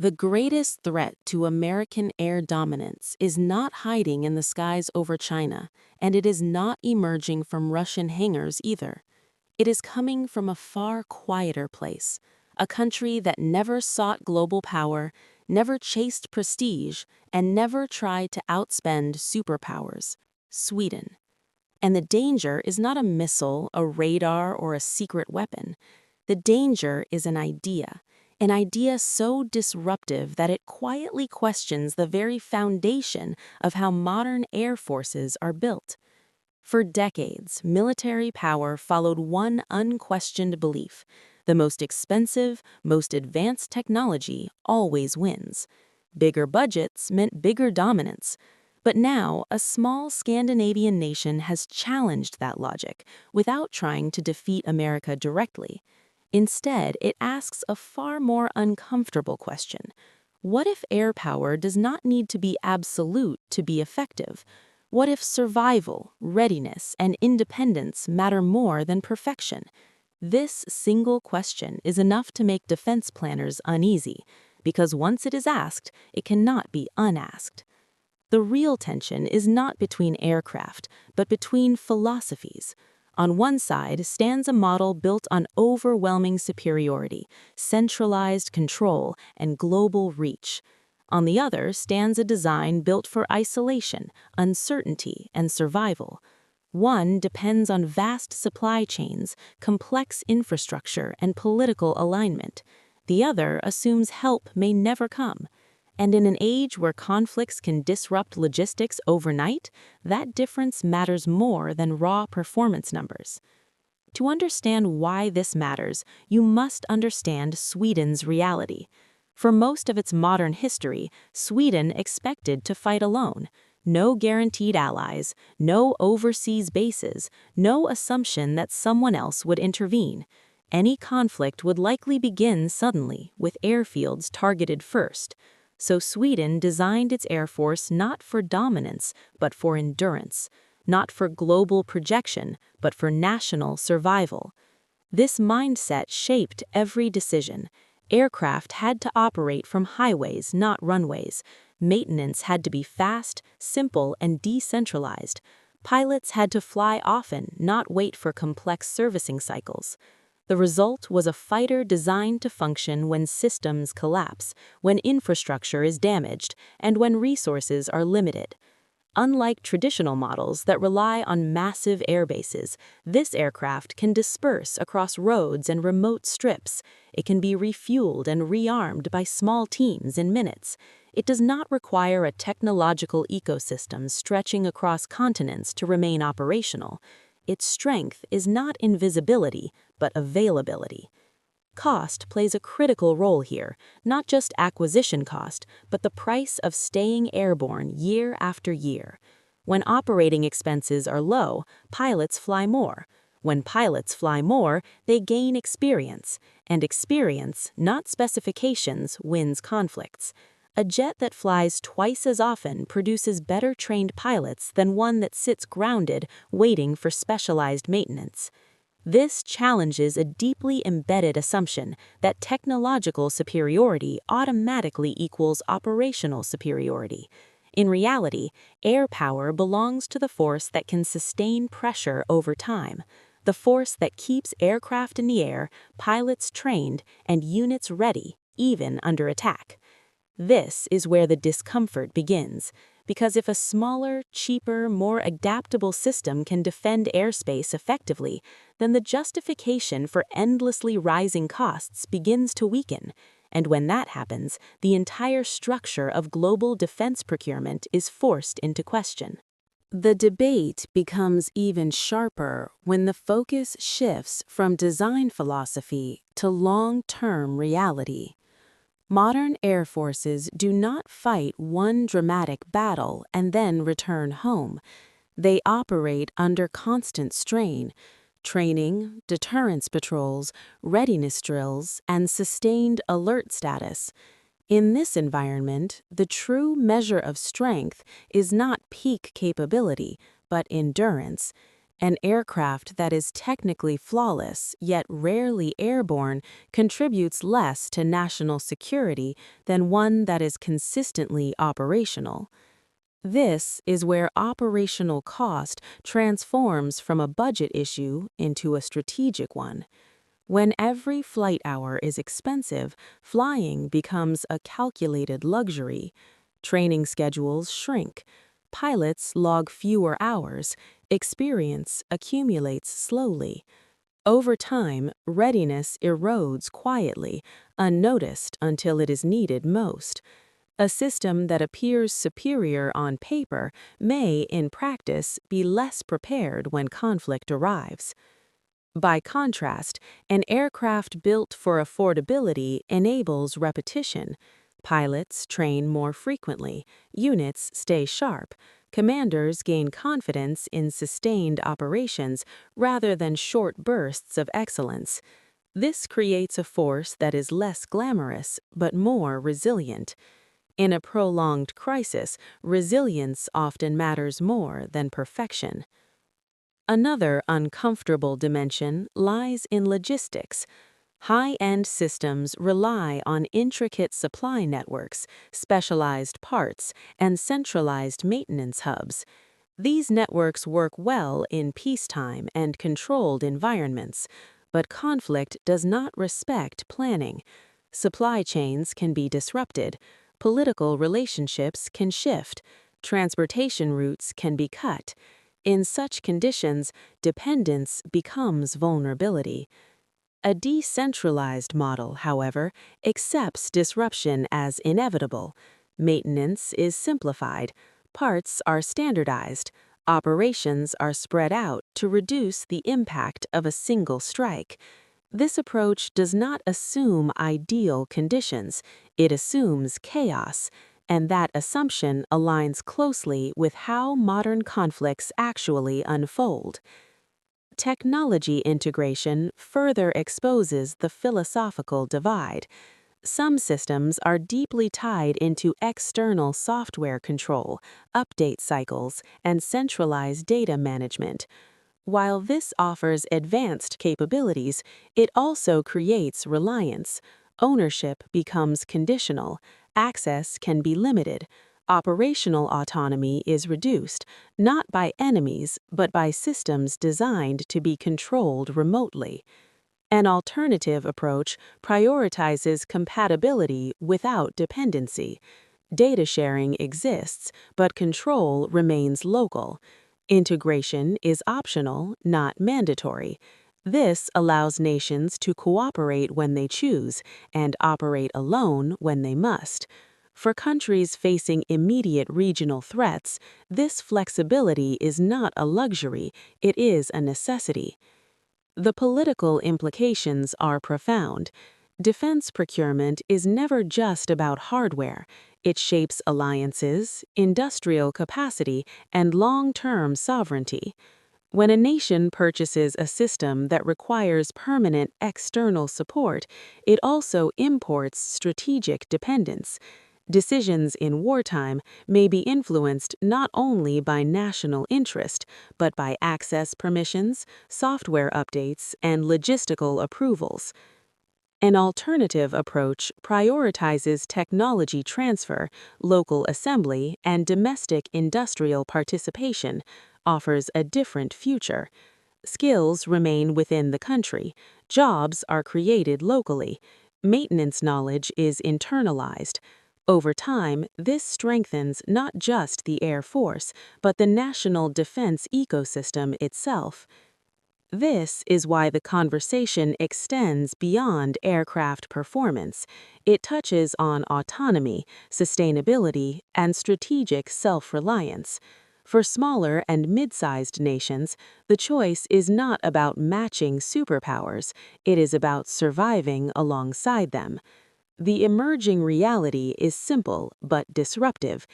The greatest threat to American air dominance is not hiding in the skies over China, and it is not emerging from Russian hangars either. It is coming from a far quieter place, a country that never sought global power, never chased prestige, and never tried to outspend superpowers: Sweden. And the danger is not a missile, a radar, or a secret weapon. The danger is an idea so disruptive that it quietly questions the very foundation of how modern air forces are built. For decades, military power followed one unquestioned belief: the most expensive, most advanced technology always wins. Bigger budgets meant bigger dominance. But now, a small Scandinavian nation has challenged that logic without trying to defeat America directly. Instead, it asks a far more uncomfortable question. What if air power does not need to be absolute to be effective? What if survival, readiness, and independence matter more than perfection? This single question is enough to make defense planners uneasy, because once it is asked, it cannot be unasked. The real tension is not between aircraft, but between philosophies. On one side stands a model built on overwhelming superiority, centralized control, and global reach. On the other stands a design built for isolation, uncertainty, and survival. One depends on vast supply chains, complex infrastructure, and political alignment. The other assumes help may never come. And in an age where conflicts can disrupt logistics overnight, that difference matters more than raw performance numbers. To understand why this matters, you must understand Sweden's reality. For most of its modern history, Sweden expected to fight alone. No guaranteed allies, no overseas bases, no assumption that someone else would intervene. Any conflict would likely begin suddenly, with airfields targeted first. So Sweden designed its air force not for dominance, but for endurance, not for global projection, but for national survival. This mindset shaped every decision. Aircraft had to operate from highways, not runways. Maintenance had to be fast, simple, and decentralized. Pilots had to fly often, not wait for complex servicing cycles. The result was a fighter designed to function when systems collapse, when infrastructure is damaged, and when resources are limited. Unlike traditional models that rely on massive airbases, this aircraft can disperse across roads and remote strips. It can be refueled and rearmed by small teams in minutes. It does not require a technological ecosystem stretching across continents to remain operational. Its strength is not invisibility, but availability. Cost plays a critical role here, not just acquisition cost, but the price of staying airborne year after year. When operating expenses are low, pilots fly more. When pilots fly more, they gain experience, and experience, not specifications, wins conflicts. A jet that flies twice as often produces better trained pilots than one that sits grounded, waiting for specialized maintenance. This challenges a deeply embedded assumption that technological superiority automatically equals operational superiority. In reality, air power belongs to the force that can sustain pressure over time, the force that keeps aircraft in the air, pilots trained, and units ready, even under attack. This is where the discomfort begins, because if a smaller, cheaper, more adaptable system can defend airspace effectively, then the justification for endlessly rising costs begins to weaken. And when that happens, the entire structure of global defense procurement is forced into question. The debate becomes even sharper when the focus shifts from design philosophy to long-term reality. Modern air forces do not fight one dramatic battle and then return home. They operate under constant strain: training, deterrence patrols, readiness drills, and sustained alert status. In this environment, the true measure of strength is not peak capability, but endurance. An aircraft that is technically flawless, yet rarely airborne, contributes less to national security than one that is consistently operational. This is where operational cost transforms from a budget issue into a strategic one. When every flight hour is expensive, flying becomes a calculated luxury. Training schedules shrink. Pilots log fewer hours. Experience accumulates slowly. Over time, readiness erodes quietly, unnoticed until it is needed most. A system that appears superior on paper may, in practice, be less prepared when conflict arrives. By contrast, an aircraft built for affordability enables repetition. Pilots train more frequently, units stay sharp, commanders gain confidence in sustained operations rather than short bursts of excellence. This creates a force that is less glamorous but more resilient. In a prolonged crisis, resilience often matters more than perfection. Another uncomfortable dimension lies in logistics. High-end systems rely on intricate supply networks, specialized parts, and centralized maintenance hubs. These networks work well in peacetime and controlled environments, but conflict does not respect planning. Supply chains can be disrupted, political relationships can shift, transportation routes can be cut. In such conditions, dependence becomes vulnerability. A decentralized model, however, accepts disruption as inevitable. Maintenance is simplified, parts are standardized, operations are spread out to reduce the impact of a single strike. This approach does not assume ideal conditions, it assumes chaos, and that assumption aligns closely with how modern conflicts actually unfold. Technology integration further exposes the philosophical divide. Some systems are deeply tied into external software control, update cycles, and centralized data management. While this offers advanced capabilities, it also creates reliance. Ownership becomes conditional, access can be limited, operational autonomy is reduced, not by enemies, but by systems designed to be controlled remotely. An alternative approach prioritizes compatibility without dependency. Data sharing exists, but control remains local. Integration is optional, not mandatory. This allows nations to cooperate when they choose and operate alone when they must. For countries facing immediate regional threats, this flexibility is not a luxury, it is a necessity. The political implications are profound. Defense procurement is never just about hardware. It shapes alliances, industrial capacity, and long-term sovereignty. When a nation purchases a system that requires permanent external support, it also imports strategic dependence. Decisions in wartime may be influenced not only by national interest, but by access permissions, software updates, and logistical approvals. An alternative approach prioritizes technology transfer, local assembly, and domestic industrial participation, offers a different future. Skills remain within the country, jobs are created locally, maintenance knowledge is internalized. Over time, this strengthens not just the Air Force, but the national defense ecosystem itself. This is why the conversation extends beyond aircraft performance. It touches on autonomy, sustainability, and strategic self-reliance. For smaller and mid-sized nations, the choice is not about matching superpowers, it is about surviving alongside them. The emerging reality is simple but disruptive.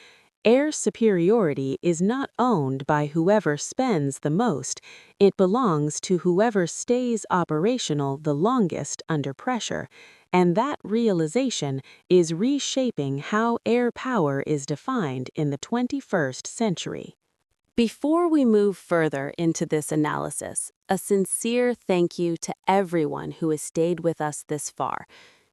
Air superiority is not owned by whoever spends the most, it belongs to whoever stays operational the longest under pressure, and that realization is reshaping how air power is defined in the 21st century. Before we move further into this analysis, a sincere thank you to everyone who has stayed with us this far.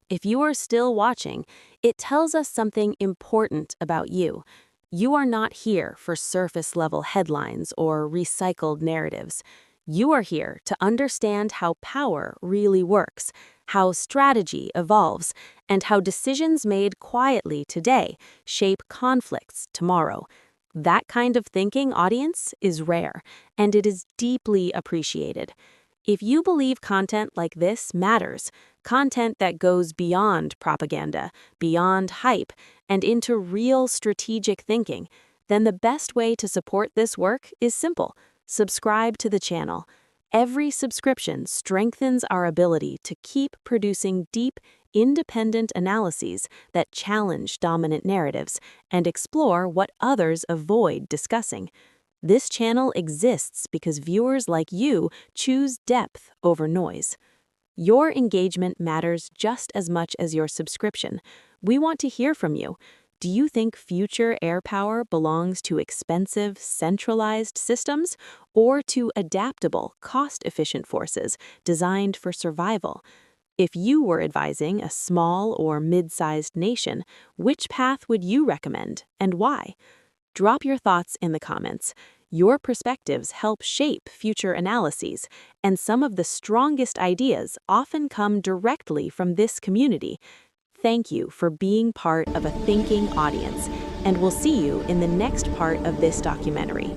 If you are still watching, it tells us something important about you. You are not here for surface-level headlines or recycled narratives. You are here to understand how power really works, how strategy evolves, and how decisions made quietly today shape conflicts tomorrow. That kind of thinking, audience, is rare, and it is deeply appreciated. If you believe content like this matters, content that goes beyond propaganda, beyond hype, and into real strategic thinking, then the best way to support this work is simple: subscribe to the channel. Every subscription strengthens our ability to keep producing deep, independent analyses that challenge dominant narratives and explore what others avoid discussing. This channel exists because viewers like you choose depth over noise. Your engagement matters just as much as your subscription. We want to hear from you. Do you think future air power belongs to expensive, centralized systems or to adaptable, cost-efficient forces designed for survival? If you were advising a small or mid-sized nation, which path would you recommend and why? Drop your thoughts in the comments. Your perspectives help shape future analyses, and some of the strongest ideas often come directly from this community. Thank you for being part of a thinking audience, and we'll see you in the next part of this documentary.